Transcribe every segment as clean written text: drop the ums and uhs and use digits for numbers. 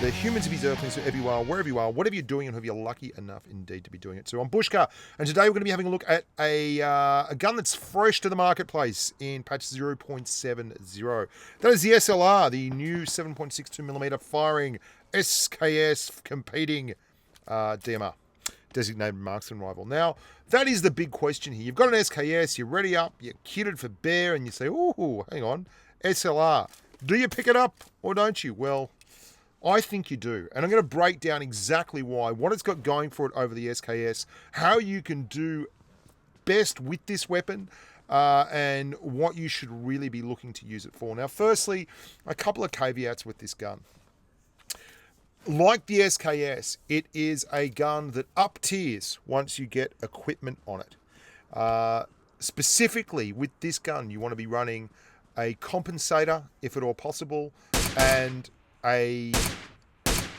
the humans of his earthlings, wherever you are, wherever you are, whatever you're doing, and whoever you're lucky enough indeed to be doing it. So I'm Bushka, and today we're going to be having a look at a gun that's fresh to the marketplace in patch 0.70. That is the SLR, the new 7.62mm firing SKS competing DMR, Designated Marksman Rifle. Now, that is the big question here. You've got an SKS, you're ready up, you're kitted for bear, and you say, ooh, hang on, SLR. Do you pick it up or don't you? Well, I think you do. And I'm going to break down exactly why, what it's got going for it over the SKS, how you can do best with this weapon, and what you should really be looking to use it for. Now, firstly, a couple of caveats with this gun. Like the SKS, it is a gun that up tiers once you get equipment on it. Specifically with this gun, you want to be running a compensator, if at all possible, and a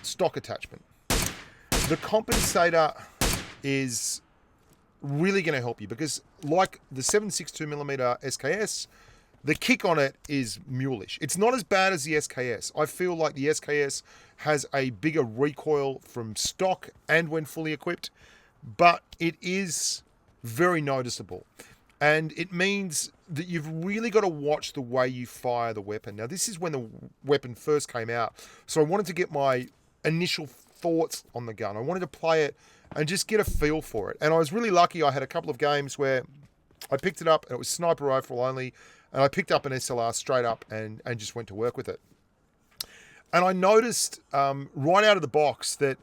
stock attachment. The compensator is really going to help you because, like the 7.62mm SKS, the kick on it is mulish. It's not as bad as the SKS. I feel like the SKS has a bigger recoil from stock and when fully equipped, but it is very noticeable. And it means that you've really got to watch the way you fire the weapon. Now, this is when the weapon first came out, so I wanted to get my initial thoughts on the gun. I wanted to play it and just get a feel for it. And I was really lucky. I had a couple of games where I picked it up and it was sniper rifle only, and I picked up an SLR straight up and just went to work with it. And I noticed right out of the box that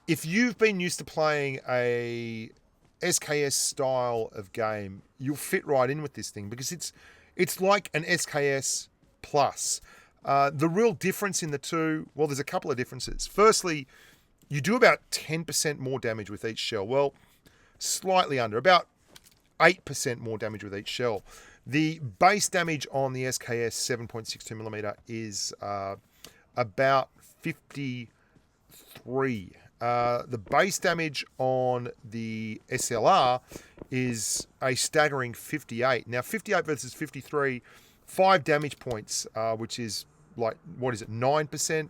if you've been used to playing a SKS style of game, you'll fit right in with this thing because it's like an SKS plus. The real difference in the two, well, there's a couple of differences. Firstly, you do about 10% more damage with each shell. Well, slightly under, about 8% more damage with each shell. The base damage on the SKS 7.62mm is about 53. The base damage on the SLR is a staggering 58. Now, 58 versus 53, 5 damage points, which is like, what is it, 9%?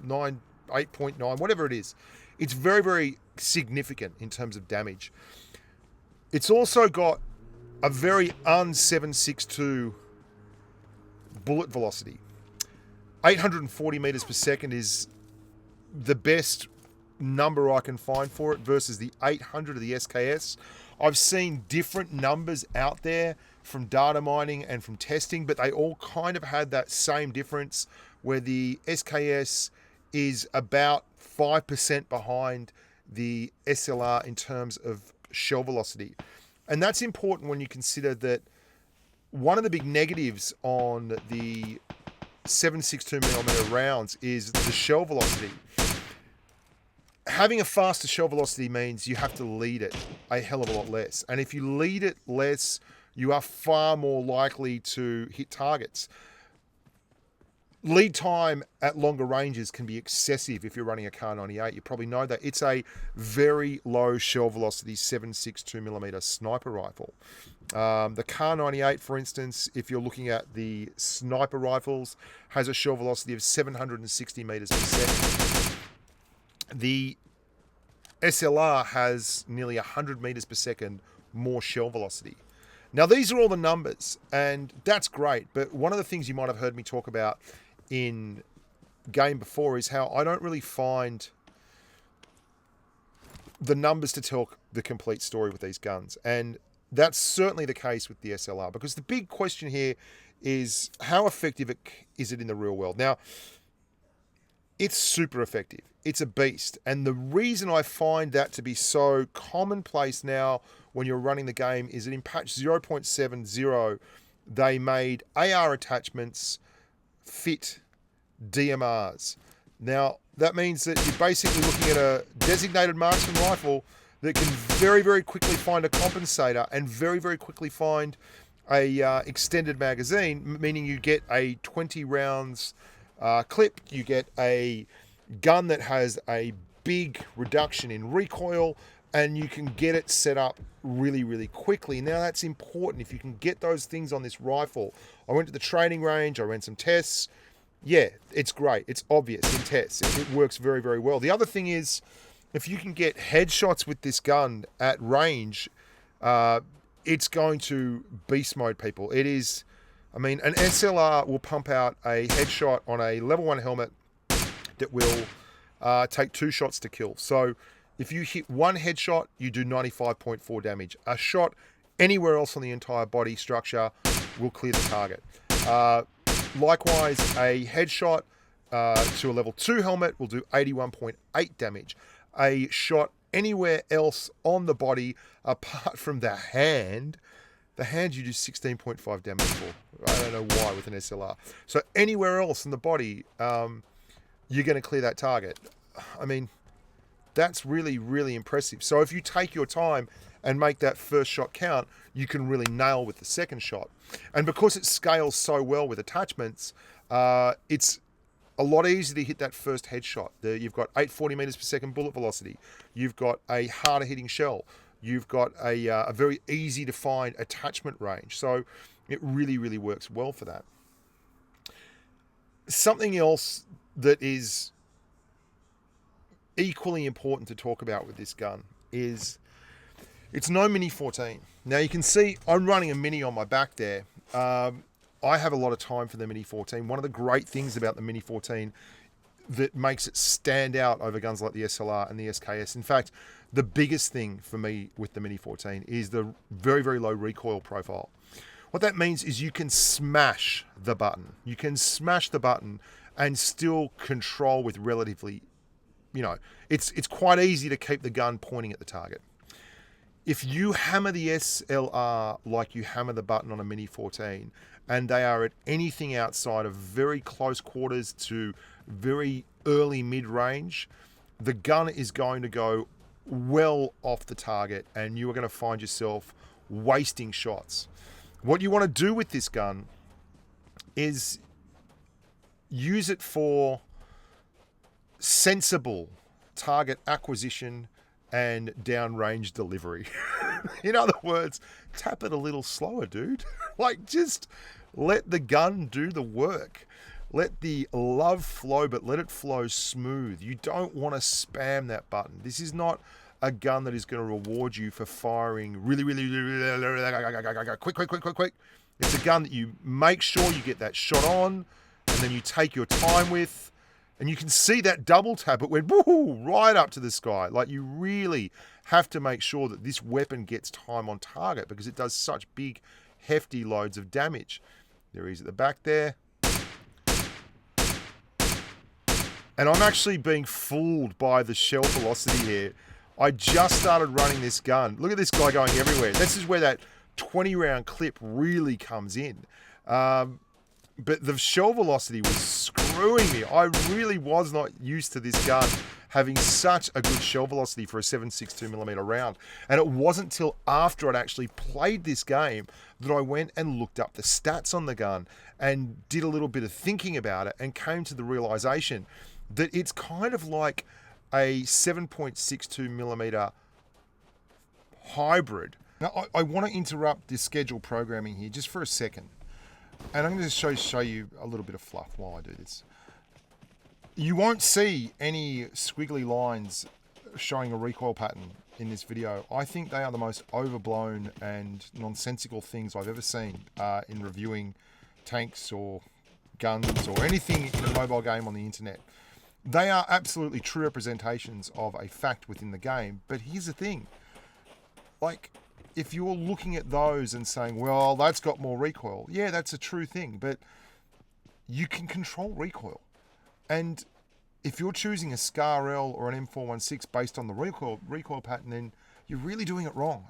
8.9, whatever it is. It's very, very significant in terms of damage. It's also got a very un-7.62 bullet velocity. 840 meters per second is the best number I can find for it versus the 800 of the SKS. I've seen different numbers out there from data mining and from testing, but they all kind of had that same difference where the SKS is about 5% behind the SLR in terms of shell velocity. And that's important when you consider that one of the big negatives on the 7.62mm rounds is the shell velocity. Having a faster shell velocity means you have to lead it a hell of a lot less. And if you lead it less, you are far more likely to hit targets. Lead time at longer ranges can be excessive if you're running a Kar 98. You probably know that. It's a very low shell velocity 7.62mm sniper rifle. The Kar 98, for instance, if you're looking at the sniper rifles, has a shell velocity of 760 meters per second. The SLR has nearly 100 meters per second more shell velocity. Now, these are all the numbers, and that's great, but one of the things you might have heard me talk about in game before is how I don't really find the numbers to tell the complete story with these guns. And that's certainly the case with the SLR, because the big question here is how effective is it in the real world? Now, it's super effective. It's a beast. And the reason I find that to be so commonplace now when you're running the game is that in patch 0.70, they made AR attachments fit DMRs. Now, that means that you're basically looking at a designated marksman rifle that can very, very quickly find a compensator and very, very quickly find a extended magazine, meaning you get a 20 rounds clip, you get a gun that has a big reduction in recoil, and you can get it set up really, really quickly. Now, that's important. If you can get those things on this rifle, I went to the training range, I ran some tests. Yeah, it's great. It's obvious in tests. It works very, very well. The other thing is, if you can get headshots with this gun at range, it's going to beast mode people. It is, I mean, an SLR will pump out a headshot on a level 1 helmet that will take 2 shots to kill. So if you hit 1 headshot, you do 95.4 damage. A shot anywhere else on the entire body structure will clear the target. Likewise, a headshot to a level 2 helmet will do 81.8 damage. A shot anywhere else on the body apart from the hand you do 16.5 damage for. I don't know why with an SLR. So anywhere else in the body, you're going to clear that target. I mean, that's really, really impressive. So if you take your time and make that first shot count, you can really nail with the second shot. And because it scales so well with attachments, it's a lot easier to hit that first headshot. You've got 840 meters per second bullet velocity. You've got a harder hitting shell. You've got a very easy to find attachment range. So it really, really works well for that. Something else that is equally important to talk about with this gun is it's no Mini 14. Now you can see I'm running a Mini on my back there. I have a lot of time for the Mini 14. One of the great things about the Mini 14 that makes it stand out over guns like the SLR and the SKS. In fact, the biggest thing for me with the Mini 14 is the very, very low recoil profile. What that means is you can smash the button. You can smash the button and still control with relatively, it's quite easy to keep the gun pointing at the target. If you hammer the SLR like you hammer the button on a Mini 14, and they are at anything outside of very close quarters to very early mid-range, the gun is going to go well off the target and you are going to find yourself wasting shots. What you want to do with this gun is use it for sensible target acquisition and downrange delivery. In other words, tap it a little slower, dude. Like, just let the gun do the work. Let the love flow, but let it flow smooth. You don't want to spam that button. This is not a gun that is going to reward you for firing really, really, quick. It's a gun that you make sure you get that shot on, and then you take your time with, and you can see that double tap. It went woo, right up to the sky. Like, you really have to make sure that this weapon gets time on target because it does such big, hefty loads of damage. There he is at the back there. And I'm actually being fooled by the shell velocity here. I just started running this gun. Look at this guy going everywhere. This is where that 20-round clip really comes in. But the shell velocity was screwing me. I really was not used to this gun having such a good shell velocity for a 7.62mm round. And it wasn't till after I'd actually played this game that I went and looked up the stats on the gun and did a little bit of thinking about it and came to the realization that it's kind of like a 7.62mm hybrid. Now, I want to interrupt this scheduled programming here just for a second. And I'm going to show you a little bit of fluff while I do this. You won't see any squiggly lines showing a recoil pattern in this video. I think they are the most overblown and nonsensical things I've ever seen in reviewing tanks or guns or anything in a mobile game on the internet. They are absolutely true representations of a fact within the game, but here's the thing. Like, if you're looking at those and saying, well, that's got more recoil, yeah, that's a true thing, but you can control recoil. And if you're choosing a SCAR-L or an M416 based on the recoil pattern, then you're really doing it wrong.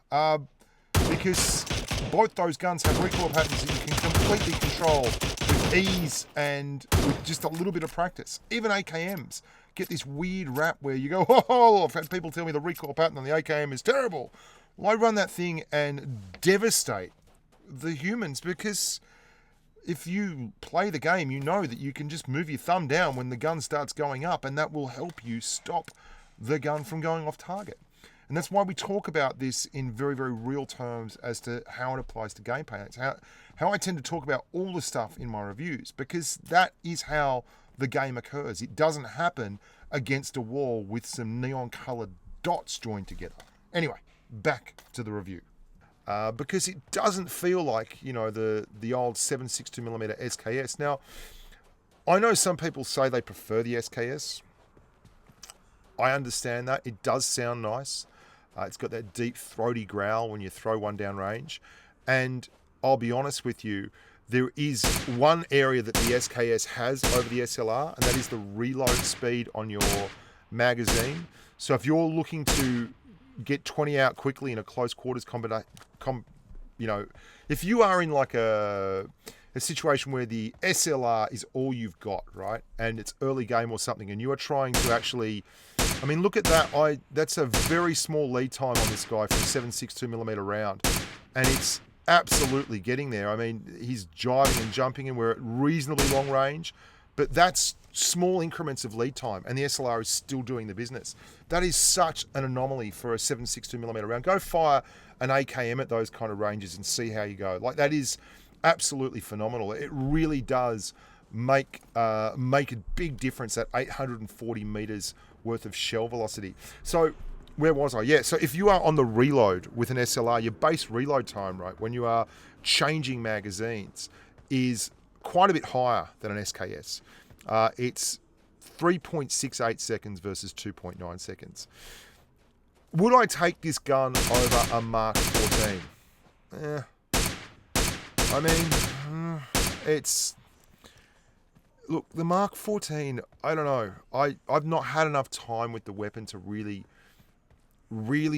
Because both those guns have recoil patterns that you can completely control with ease and with just a little bit of practice. Even AKMs get this weird rap where you go, oh, I've had people tell me the recoil pattern on the AKM is terrible. Well, I run that thing and devastate the humans because if you play the game, you know that you can just move your thumb down when the gun starts going up and that will help you stop the gun from going off target. And that's why we talk about this in very, very real terms as to how it applies to gameplay. It's how I tend to talk about all the stuff in my reviews, because that is how the game occurs. It doesn't happen against a wall with some neon colored dots joined together. Anyway, back to the review. Because it doesn't feel like, you know, the old 7.62mm SKS. Now, I know some people say they prefer the SKS. I understand that. It does sound nice. It's got that deep, throaty growl when you throw one down range. And I'll be honest with you, there is one area that the SKS has over the SLR, and that is the reload speed on your magazine. So if you're looking to get 20 out quickly in a close quarters combat, you know, if you are in like a situation where the SLR is all you've got, right, and it's early game or something, and you are trying to actually, I mean, look at that. That's a very small lead time on this guy for a 7.62mm round, and it's absolutely getting there. I mean, he's jiving and jumping, and we're at reasonably long range, but that's small increments of lead time, and the SLR is still doing the business. That is such an anomaly for a 7.62mm round. Go fire an AKM at those kind of ranges and see how you go. Like, that is absolutely phenomenal. It really does make a big difference at 840 meters worth of shell velocity. So where was I? Yeah, so if you are on the reload with an SLR, your base reload time, right, when you are changing magazines, is quite a bit higher than an SKS. It's 3.68 seconds versus 2.9 seconds. Would I take this gun over a Mark 14? I mean, it's... Look, the Mark 14, I don't know. I've not had enough time with the weapon to really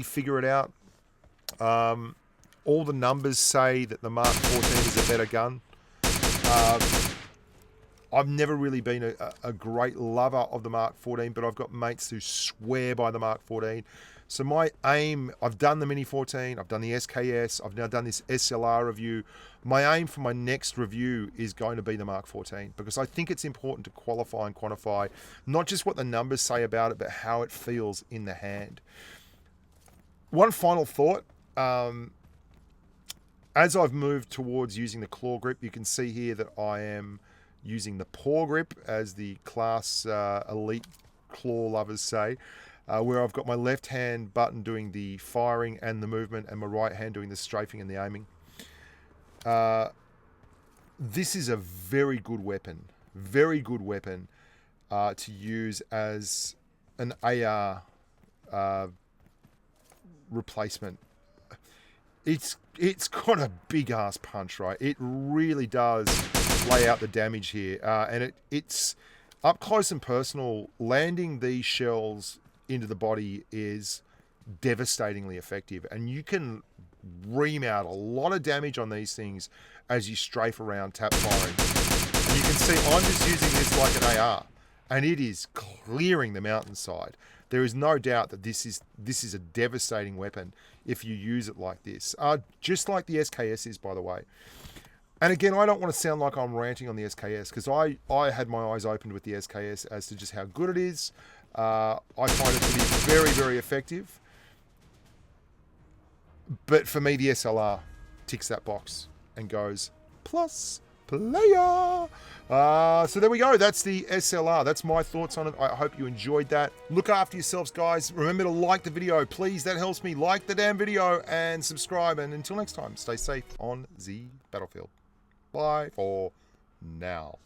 figure it out. All the numbers say that the Mark 14 is a better gun. I've never really been a great lover of the Mark 14, but I've got mates who swear by the Mark 14. So my aim, I've done the Mini 14, I've done the SKS, I've now done this SLR review. My aim for my next review is going to be the Mark 14, because I think it's important to qualify and quantify not just what the numbers say about it, but how it feels in the hand. One final thought. As I've moved towards using the claw grip, you can see here that I am using the paw grip, as the class elite claw lovers say, where I've got my left hand button doing the firing and the movement, and my right hand doing the strafing and the aiming. This is a very good weapon to use as an AR replacement. It's got a big ass punch, right? It really does lay out the damage here, and it's up close and personal. Landing these shells into the body is devastatingly effective, and you can ream out a lot of damage on these things as you strafe around tap firing. And you can see I'm just using this like an AR, and it is clearing the mountainside. There is no doubt that this is a devastating weapon if you use it like this, just like the SKS is, by the way. And again, I don't want to sound like I'm ranting on the SKS, because I had my eyes opened with the SKS as to just how good it is. I find it to be very, very effective. But for me, the SLR ticks that box and goes plus player. So there we go. That's the SLR. That's my thoughts on it. I hope you enjoyed that. Look after yourselves, guys. Remember to like the video, please. That helps me. Like the damn video and subscribe. And until next time, stay safe on the battlefield. Bye for now.